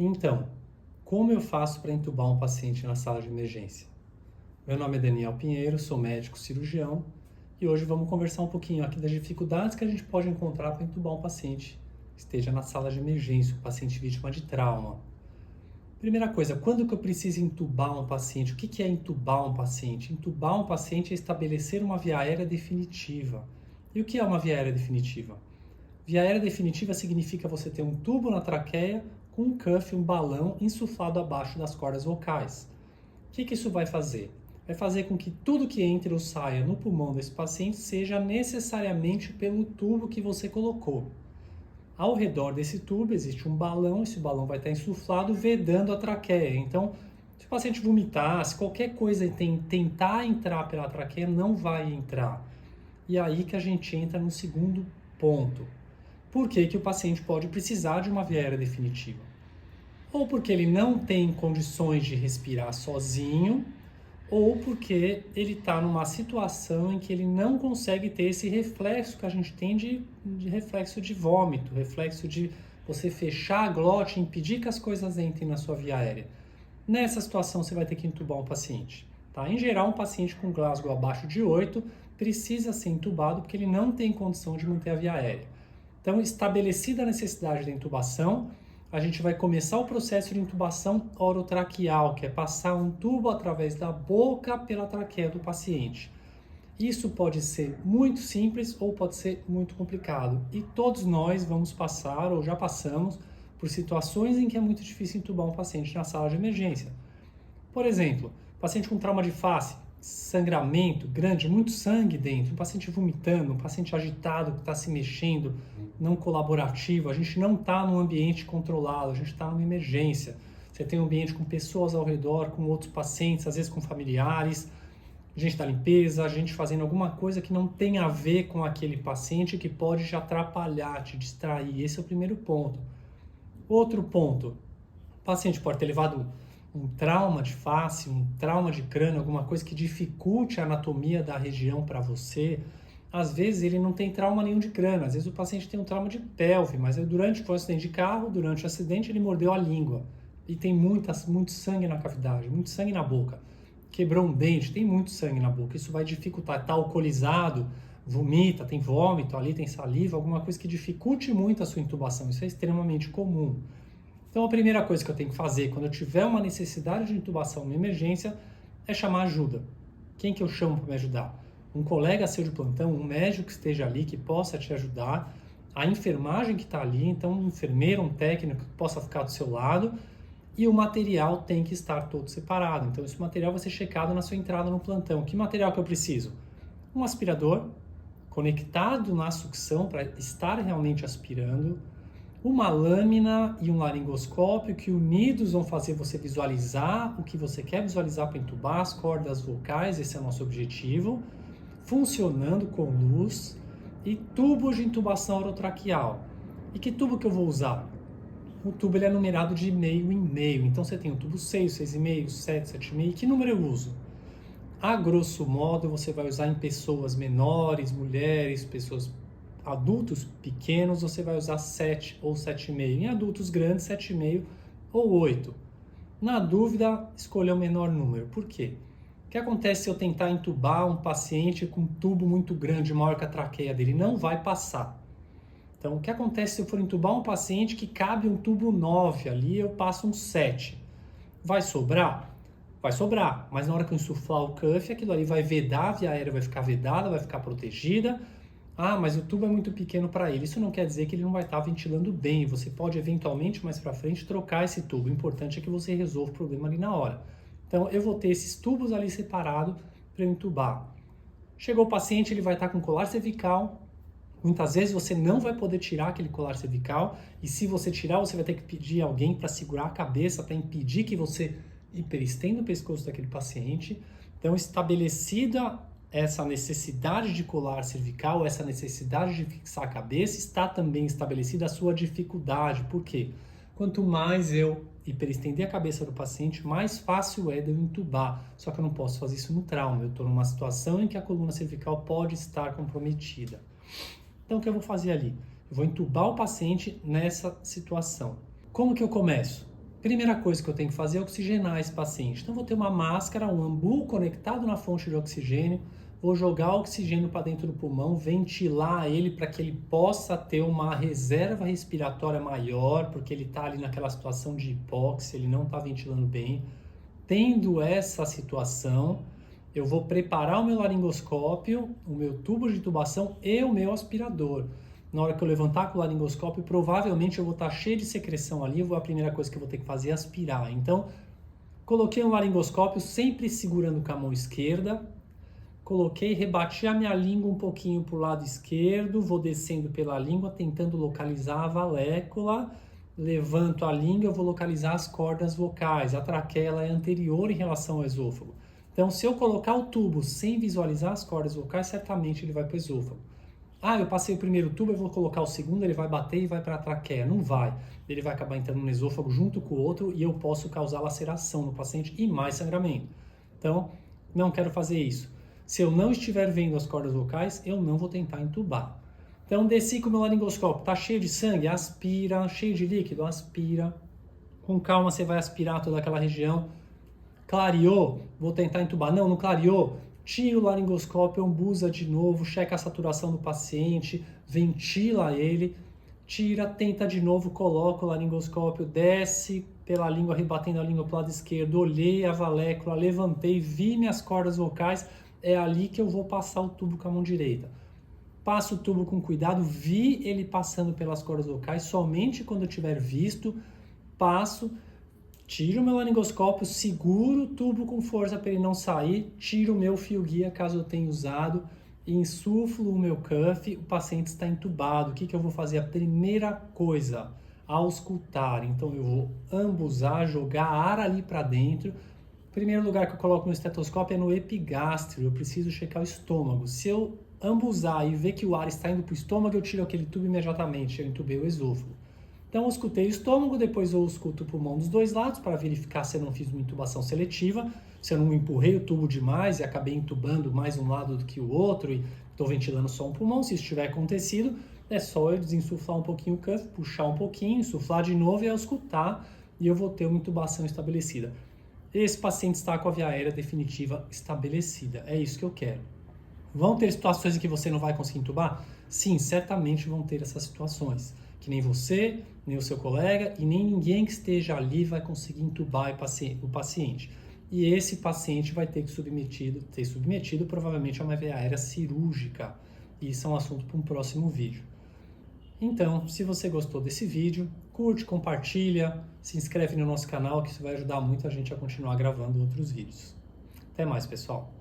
Então, como eu faço para entubar um paciente na sala de emergência? Meu nome é Daniel Pinheiro, sou médico cirurgião e hoje vamos conversar um pouquinho aqui das dificuldades que a gente pode encontrar para entubar um paciente que esteja na sala de emergência, um paciente vítima de trauma. Primeira coisa, quando que eu preciso entubar um paciente? O que é entubar um paciente? Entubar um paciente é estabelecer uma via aérea definitiva. E o que é uma via aérea definitiva? Via aérea definitiva significa você ter um tubo na traqueia com um cuff, um balão insuflado abaixo das cordas vocais. O que isso vai fazer? Vai fazer com que tudo que entre ou saia no pulmão desse paciente seja necessariamente pelo tubo que você colocou. Ao redor desse tubo existe um balão, esse balão vai estar insuflado, vedando a traqueia. Então, se o paciente vomitar, se qualquer coisa tentar entrar pela traqueia, não vai entrar. E é aí que a gente entra no segundo ponto. Por que o paciente pode precisar de uma via aérea definitiva? Ou porque ele não tem condições de respirar sozinho, ou porque ele está numa situação em que ele não consegue ter esse reflexo que a gente tem de reflexo de vômito, reflexo de você fechar a glote e impedir que as coisas entrem na sua via aérea. Nessa situação, você vai ter que entubar um paciente. Tá? Em geral, um paciente com Glasgow abaixo de 8 precisa ser entubado porque ele não tem condição de manter a via aérea. Então, estabelecida a necessidade da intubação, a gente vai começar o processo de intubação orotraqueal, que é passar um tubo através da boca pela traqueia do paciente. Isso pode ser muito simples ou pode ser muito complicado. E todos nós vamos passar ou já passamos por situações em que é muito difícil intubar um paciente na sala de emergência. Por exemplo, paciente com trauma de face, sangramento grande, muito sangue dentro, um paciente vomitando, um paciente agitado que está se mexendo, não colaborativo, a gente não está num ambiente controlado, a gente está numa emergência. Você tem um ambiente com pessoas ao redor, com outros pacientes, às vezes com familiares, gente da limpeza, gente fazendo alguma coisa que não tem a ver com aquele paciente, que pode te atrapalhar, te distrair. Esse é o primeiro ponto. Outro ponto, o paciente pode ter levado um trauma de face, um trauma de crânio, alguma coisa que dificulte a anatomia da região para você. Às vezes ele não tem trauma nenhum de crânio, às vezes o paciente tem um trauma de pelve, mas durante o acidente de carro, durante o acidente ele mordeu a língua e tem muito sangue na cavidade, muito sangue na boca. Quebrou um dente, tem muito sangue na boca, isso vai dificultar, está alcoolizado, vomita, tem vômito ali, tem saliva, alguma coisa que dificulte muito a sua intubação, isso é extremamente comum. Então, a primeira coisa que eu tenho que fazer quando eu tiver uma necessidade de intubação, uma emergência, é chamar ajuda. Quem que eu chamo para me ajudar? Um colega seu de plantão, um médico que esteja ali, que possa te ajudar, a enfermagem que está ali, então um enfermeiro, um técnico que possa ficar do seu lado, e o material tem que estar todo separado. Então, esse material vai ser checado na sua entrada no plantão. Que material que eu preciso? Um aspirador conectado na sucção para estar realmente aspirando, uma lâmina e um laringoscópio que unidos vão fazer você visualizar o que você quer visualizar para entubar, as cordas vocais, esse é o nosso objetivo, funcionando com luz, e tubos de intubação orotraqueal. E que tubo que eu vou usar? O tubo ele é numerado de meio em meio, então você tem o tubo 6, 6,5, 7, 7,5, que número eu uso? A grosso modo você vai usar em pessoas menores, mulheres, pessoas adultos pequenos, você vai usar 7 ou 7,5. Em adultos grandes, 7,5 ou 8. Na dúvida, escolha o menor número. Por quê? O que acontece se eu tentar entubar um paciente com um tubo muito grande, maior que a traqueia dele? Não vai passar. Então, o que acontece se eu for entubar um paciente que cabe um tubo 9 ali, eu passo um 7? Vai sobrar? Vai sobrar, mas na hora que eu insuflar o cuff, aquilo ali vai vedar, a via aérea vai ficar vedada, vai ficar protegida. Ah, mas o tubo é muito pequeno para ele. Isso não quer dizer que ele não vai estar ventilando bem. Você pode eventualmente mais para frente trocar esse tubo. O importante é que você resolva o problema ali na hora. Então eu vou ter esses tubos ali separados para entubar. Chegou o paciente, ele vai estar com colar cervical. Muitas vezes você não vai poder tirar aquele colar cervical, e se você tirar, você vai ter que pedir alguém para segurar a cabeça, para impedir que você hiperestenda o pescoço daquele paciente. Então, estabelecida essa necessidade de colar cervical, essa necessidade de fixar a cabeça, está também estabelecida a sua dificuldade. Por quê? Quanto mais eu hiperestender a cabeça do paciente, mais fácil é de eu entubar. Só que eu não posso fazer isso no trauma. Eu estou numa situação em que a coluna cervical pode estar comprometida. Então, o que eu vou fazer ali? Eu vou entubar o paciente nessa situação. Como que eu começo? Primeira coisa que eu tenho que fazer é oxigenar esse paciente. Então, vou ter uma máscara, um ambu conectado na fonte de oxigênio, vou jogar o oxigênio para dentro do pulmão, ventilar ele para que ele possa ter uma reserva respiratória maior, porque ele está ali naquela situação de hipóxia, ele não está ventilando bem. Tendo essa situação, eu vou preparar o meu laringoscópio, o meu tubo de intubação e o meu aspirador. Na hora que eu levantar com o laringoscópio, provavelmente eu vou estar cheio de secreção ali, a primeira coisa que eu vou ter que fazer é aspirar. Então, coloquei o laringoscópio sempre segurando com a mão esquerda, coloquei, rebati a minha língua um pouquinho para o lado esquerdo, vou descendo pela língua, tentando localizar a valécula, levanto a língua, eu vou localizar as cordas vocais, a traqueia é anterior em relação ao esôfago. Então, se eu colocar o tubo sem visualizar as cordas vocais, certamente ele vai para o esôfago. Ah, eu passei o primeiro tubo, eu vou colocar o segundo, ele vai bater e vai para a traqueia. Não vai. Ele vai acabar entrando no esôfago junto com o outro e eu posso causar laceração no paciente e mais sangramento. Então, não quero fazer isso. Se eu não estiver vendo as cordas vocais, eu não vou tentar entubar. Então, desci com o meu laringoscópio. Tá cheio de sangue? Aspira. Cheio de líquido? Aspira. Com calma, você vai aspirar toda aquela região. Clareou? Vou tentar entubar. Não clareou? Tira o laringoscópio, ambusa de novo, checa a saturação do paciente, ventila ele, tira, tenta de novo, coloca o laringoscópio, desce pela língua, rebatendo a língua para o lado esquerdo, olhei a valécula, levantei, vi minhas cordas vocais, é ali que eu vou passar o tubo com a mão direita. Passo o tubo com cuidado, vi ele passando pelas cordas vocais, somente quando eu tiver visto, passo. Tiro o meu laringoscópio, seguro o tubo com força para ele não sair, tiro o meu fio guia, caso eu tenha usado, insuflo o meu cuff, o paciente está entubado. O que eu vou fazer? A primeira coisa, auscultar. Então eu vou ambusar, jogar ar ali para dentro. O primeiro lugar que eu coloco no estetoscópio é no epigástrio, eu preciso checar o estômago. Se eu ambusar e ver que o ar está indo para o estômago, eu tiro aquele tubo imediatamente, eu entubei o esôfago. Então, eu escutei o estômago, depois eu escuto o pulmão dos dois lados para verificar se eu não fiz uma intubação seletiva, se eu não empurrei o tubo demais e acabei intubando mais um lado do que o outro e estou ventilando só um pulmão. Se isso tiver acontecido, é só eu desinsuflar um pouquinho o cuff, puxar um pouquinho, insuflar de novo e eu escutar e eu vou ter uma intubação estabelecida. Esse paciente está com a via aérea definitiva estabelecida. É isso que eu quero. Vão ter situações em que você não vai conseguir intubar? Sim, certamente vão ter essas situações. Que nem você, nem o seu colega e nem ninguém que esteja ali vai conseguir intubar o paciente. E esse paciente vai ter que ser submetido provavelmente a uma via aérea cirúrgica. E isso é um assunto para um próximo vídeo. Então, se você gostou desse vídeo, curte, compartilha, se inscreve no nosso canal, que isso vai ajudar muito a gente a continuar gravando outros vídeos. Até mais, pessoal!